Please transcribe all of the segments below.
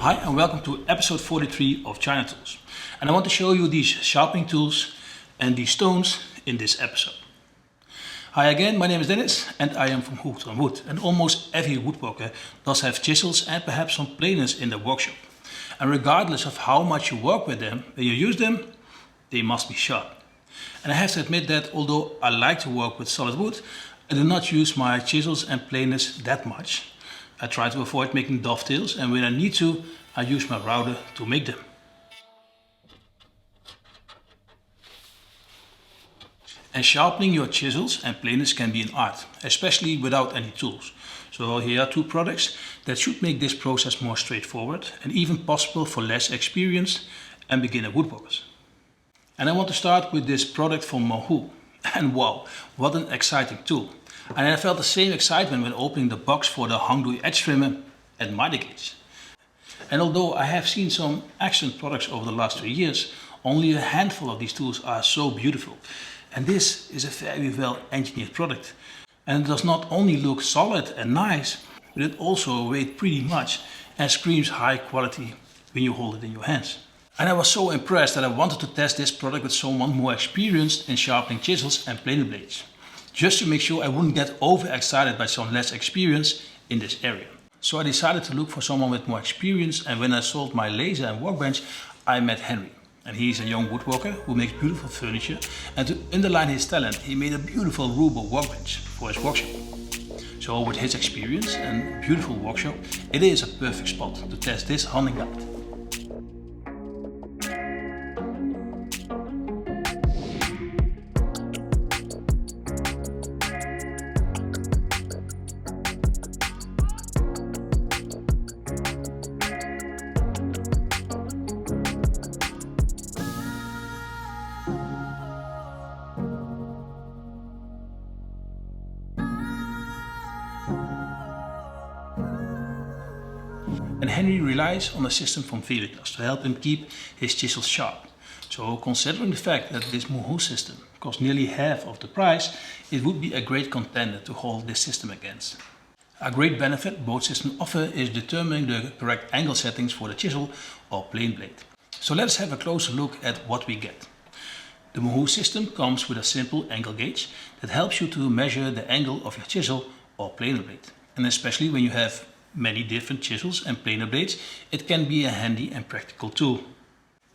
Hi and welcome to episode 43 of China Tools. And I want to show you these sharpening tools and these stones in this episode. Hi again, my name is Dennis and I am from Hongdui Wood. And almost every woodworker does have chisels and perhaps some planers in their workshop. And regardless of how much you work with them, when you use them, they must be sharp. And I have to admit that although I like to work with solid wood, I do not use my chisels and planers that much. I try to avoid making dovetails, and when I need to, I use my router to make them. And sharpening your chisels and planers can be an art, especially without any tools. So here are two products that should make this process more straightforward and even possible for less experienced and beginner woodworkers. And I want to start with this product from Mohoo. And wow, what an exciting tool. And I felt the same excitement when opening the box for the Hongdui Edge trimmer at Mitre Gauge. And although I have seen some excellent products over the last 3 years, only a handful of these tools are so beautiful. And this is a very well engineered product. And it does not only look solid and nice, but it also weighs pretty much and screams high quality when you hold it in your hands. And I was so impressed that I wanted to test this product with someone more experienced in sharpening chisels and planer blades, just to make sure I wouldn't get overexcited by some less experience in this area. So I decided to look for someone with more experience, and when I sold my laser and workbench, I met Henry. And he's a young woodworker who makes beautiful furniture, and to underline his talent, he made a beautiful Rubo workbench for his workshop. So with his experience and beautiful workshop, it is a perfect spot to test this hunting guide. And Henry relies on a system from Whetstones to help him keep his chisels sharp. So considering the fact that this Mohoo system costs nearly half of the price, it would be a great contender to hold this system against. A great benefit both systems offer is determining the correct angle settings for the chisel or plane blade. So let's have a closer look at what we get. The Mohoo system comes with a simple angle gauge that helps you to measure the angle of your chisel or planer blade. And especially when you have many different chisels and planer blades, it can be a handy and practical tool.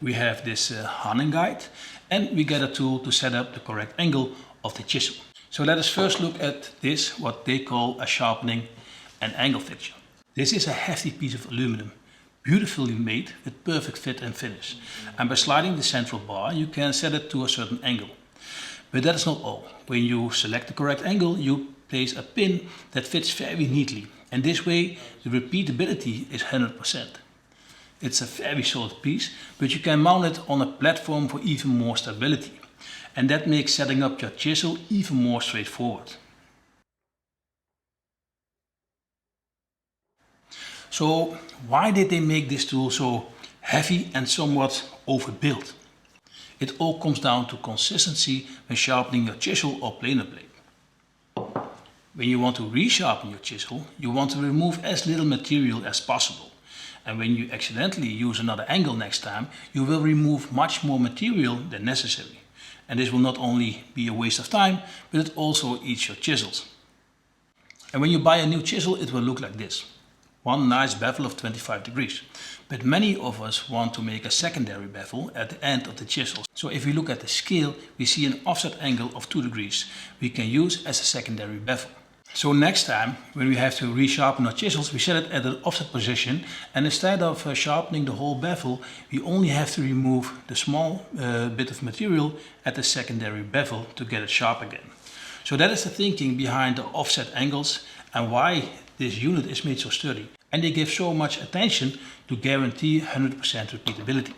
We have this hunting guide, and we get a tool to set up the correct angle of the chisel. So let us first look at this, what they call a sharpening and angle fixture. This is a hefty piece of aluminum, beautifully made with perfect fit and finish. And by sliding the central bar, you can set it to a certain angle. But that is not all. When you select the correct angle, you place a pin that fits very neatly. And this way the repeatability is 100%. It's a very solid piece, but you can mount it on a platform for even more stability. And that makes setting up your chisel even more straightforward. So why did they make this tool so heavy and somewhat overbuilt? It all comes down to consistency when sharpening your chisel or planer blade. When you want to resharpen your chisel, you want to remove as little material as possible. And when you accidentally use another angle next time, you will remove much more material than necessary. And this will not only be a waste of time, but it also eats your chisels. And when you buy a new chisel, it will look like this. One nice bevel of 25 degrees. But many of us want to make a secondary bevel at the end of the chisel. So if we look at the scale, we see an offset angle of 2 degrees we can use as a secondary bevel. So next time, when we have to resharpen our chisels, we set it at an offset position, and instead of sharpening the whole bevel, we only have to remove the small bit of material at the secondary bevel to get it sharp again. So that is the thinking behind the offset angles and why this unit is made so sturdy. And they give so much attention to guarantee 100% repeatability.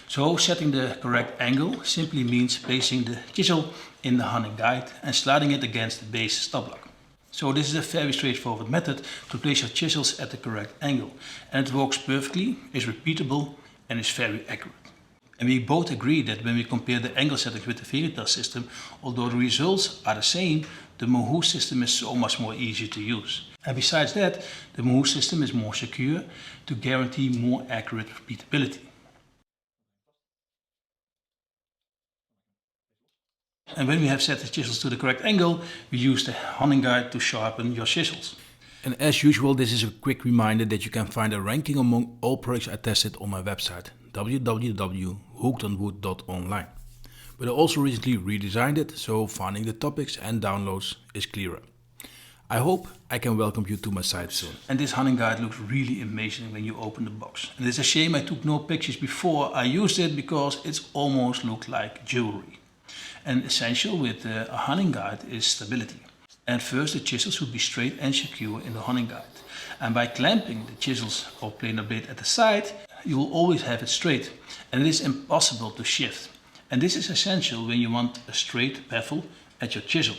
So setting the correct angle simply means placing the chisel in the hunting guide and sliding it against the base stop block. So this is a very straightforward method to place your chisels at the correct angle. And it works perfectly, is repeatable and is very accurate. And we both agree that when we compare the angle settings with the Whetstone system, although the results are the same, the Mohoo system is so much more easy to use. And besides that, the Mohoo system is more secure to guarantee more accurate repeatability. And when we have set the chisels to the correct angle, we use the hunting guide to sharpen your chisels. And as usual, this is a quick reminder that you can find a ranking among all products I tested on my website www.hookedonwood.online. But I also recently redesigned it, so finding the topics and downloads is clearer. I hope I can welcome you to my site soon. And this hunting guide looks really amazing when you open the box. And it's a shame I took no pictures before I used it, because it almost looked like jewelry. And essential with a hunting guide is stability. And first, the chisels should be straight and secure in the hunting guide. And by clamping the chisels or planer blade at the side, you will always have it straight. And it is impossible to shift. And this is essential when you want a straight bevel at your chisel.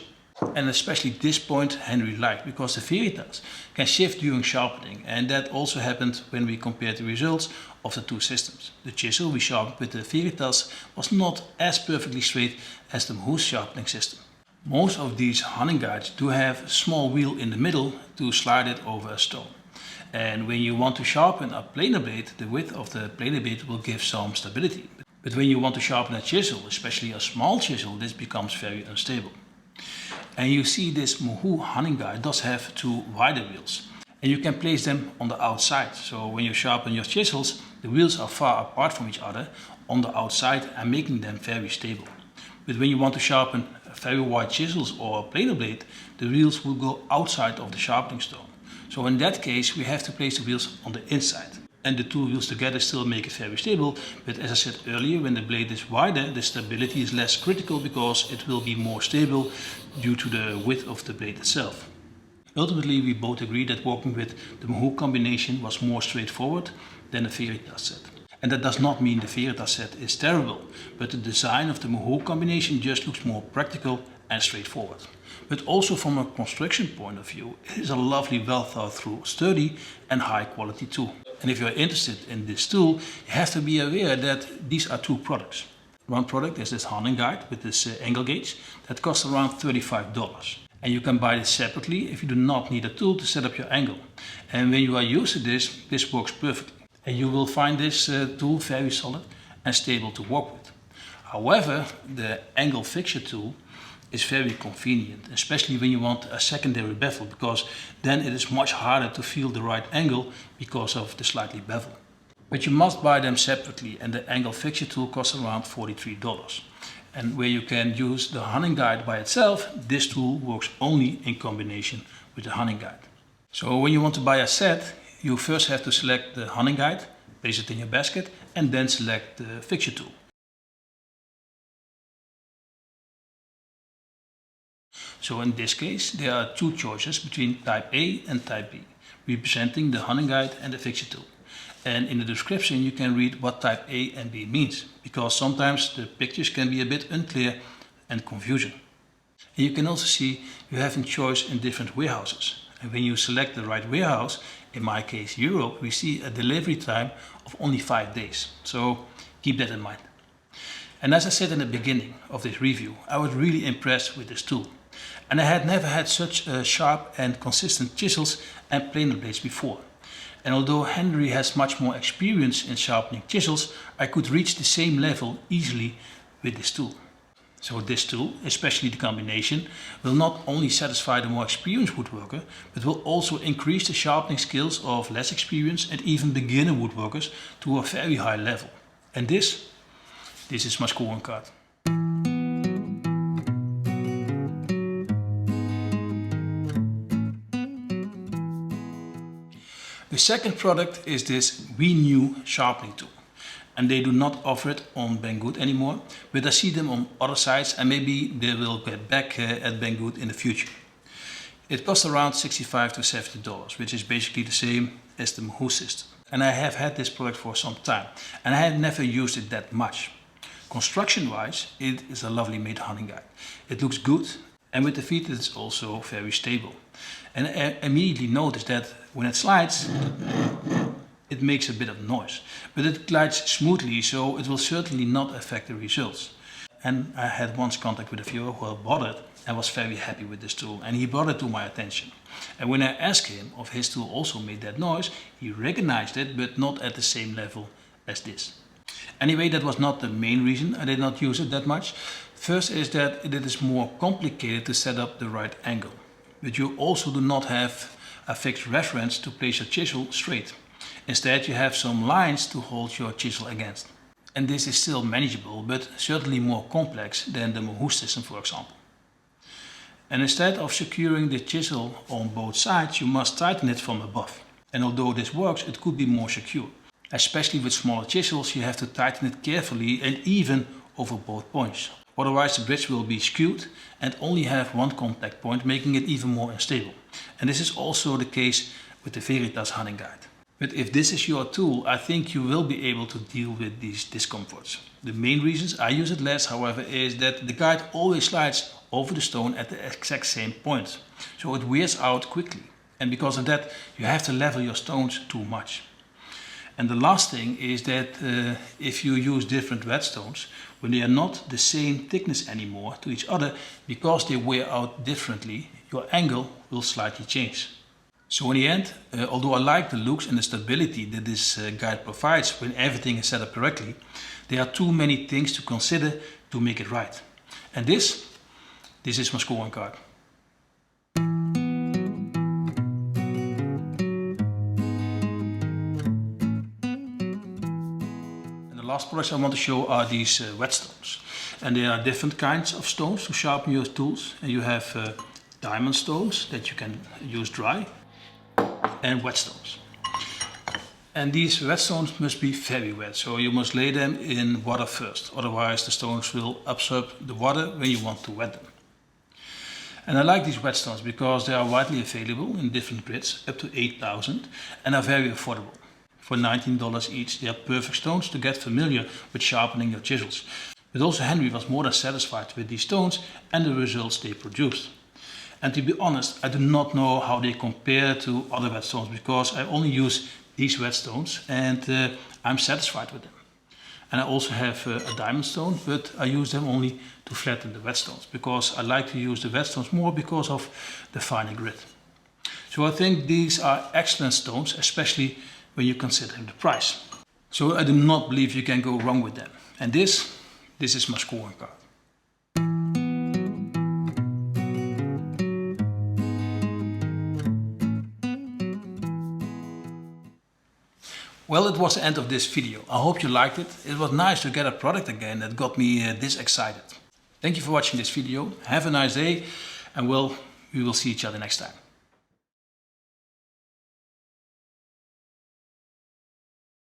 And especially this point Henry liked, because the Veritas can shift during sharpening, and that also happened when we compared the results of the two systems. The chisel we sharpened with the Veritas was not as perfectly straight as the Mohoo sharpening system. Most of these hunting guides do have a small wheel in the middle to slide it over a stone. And when you want to sharpen a planer blade, the width of the planer blade will give some stability. But when you want to sharpen a chisel, especially a small chisel, this becomes very unstable. And you see this Mohoo hunting guide does have two wider wheels. And you can place them on the outside. So when you sharpen your chisels, the wheels are far apart from each other on the outside and making them very stable. But when you want to sharpen very wide chisels or a planer blade, the wheels will go outside of the sharpening stone. So in that case, we have to place the wheels on the inside. And the two wheels together still make it very stable, but as I said earlier, when the blade is wider, the stability is less critical because it will be more stable due to the width of the blade itself. Ultimately, we both agree that working with the Mohoo combination was more straightforward than the Veritas set. And that does not mean the Veritas set is terrible, but the design of the Mohoo combination just looks more practical and straightforward. But also from a construction point of view, it is a lovely, well thought through, sturdy and high quality tool. And if you are interested in this tool, you have to be aware that these are two products. One product is this hunting guide with this angle gauge that costs around $35. And you can buy this separately if you do not need a tool to set up your angle. And when you are used to this works perfectly. And you will find this tool very solid and stable to work with. However, the angle fixture tool is very convenient, especially when you want a secondary bevel, because then it is much harder to feel the right angle because of the slightly bevel. But you must buy them separately, and the angle fixture tool costs around $43. And where you can use the hunting guide by itself, this tool works only in combination with the hunting guide. So when you want to buy a set, you first have to select the hunting guide, place it in your basket, and then select the fixture tool. So in this case, there are two choices between type A and type B, representing the hunting guide and the fixture tool. And in the description you can read what type A and B means, because sometimes the pictures can be a bit unclear and confusing. And you can also see you have a choice in different warehouses. And when you select the right warehouse, in my case Europe, we see a delivery time of only 5 days. So keep that in mind. And as I said in the beginning of this review, I was really impressed with this tool. And I had never had such sharp and consistent chisels and planer blades before. And although Henry has much more experience in sharpening chisels, I could reach the same level easily with this tool. So this tool, especially the combination, will not only satisfy the more experienced woodworker, but will also increase the sharpening skills of less experienced and even beginner woodworkers to a very high level. And this is my scoring card. The second product is this New sharpening tool. And they do not offer it on Banggood anymore, but I see them on other sites, and maybe they will get back at Banggood in the future. It costs around $65 to $70, which is basically the same as the Mohoo system. And I have had this product for some time, and I have never used it that much. Construction wise, it is a lovely made hunting guide. It looks good, and with the feet it is also very stable. And I immediately noticed that when it slides, it makes a bit of noise, but it glides smoothly, so it will certainly not affect the results. and I had once contact with a viewer who bought it and was very happy with this tool, and he brought it to my attention. And when I asked him if his tool also made that noise, he recognized it, but not at the same level as this. Anyway, that was not the main reason I did not use it that much. First is that it is more complicated to set up the right angle, but you also do not have a fixed reference to place your chisel straight. Instead, you have some lines to hold your chisel against. And this is still manageable, but certainly more complex than the Mohoo system, for example. And instead of securing the chisel on both sides, you must tighten it from above. And although this works, it could be more secure. Especially with smaller chisels, you have to tighten it carefully and even over both points. Otherwise the bridge will be skewed and only have one contact point, making it even more unstable. And this is also the case with the Veritas hunting guide. But if this is your tool, I think you will be able to deal with these discomforts. The main reasons I use it less, however, is that the guide always slides over the stone at the exact same point. So it wears out quickly. And because of that, you have to level your stones too much. And the last thing is that if you use different whetstones, when they are not the same thickness anymore to each other, because they wear out differently, your angle will slightly change. So in the end, although I like the looks and the stability that this guide provides when everything is set up correctly, there are too many things to consider to make it right. And this is my scoring card. And the last products I want to show are these Whetstones. And there are different kinds of stones to sharpen your tools. And you have diamond stones that you can use dry, and whetstones. And these whetstones must be very wet, so you must lay them in water first, otherwise the stones will absorb the water when you want to wet them. And I like these whetstones because they are widely available in different grids, up to 8,000, and are very affordable. For $19 each, they are perfect stones to get familiar with sharpening your chisels. But also Henry was more than satisfied with these stones and the results they produced. And to be honest, I do not know how they compare to other whetstones because I only use these whetstones and I'm satisfied with them. And I also have a diamond stone, but I use them only to flatten the whetstones because I like to use the whetstones more because of the finer grit. So I think these are excellent stones, especially when you consider the price. So I do not believe you can go wrong with them. And this is my scoring card. Well, it was the end of this video. I hope you liked it. It was nice to get a product again that got me this excited. Thank you for watching this video. Have a nice day and we will see each other next time.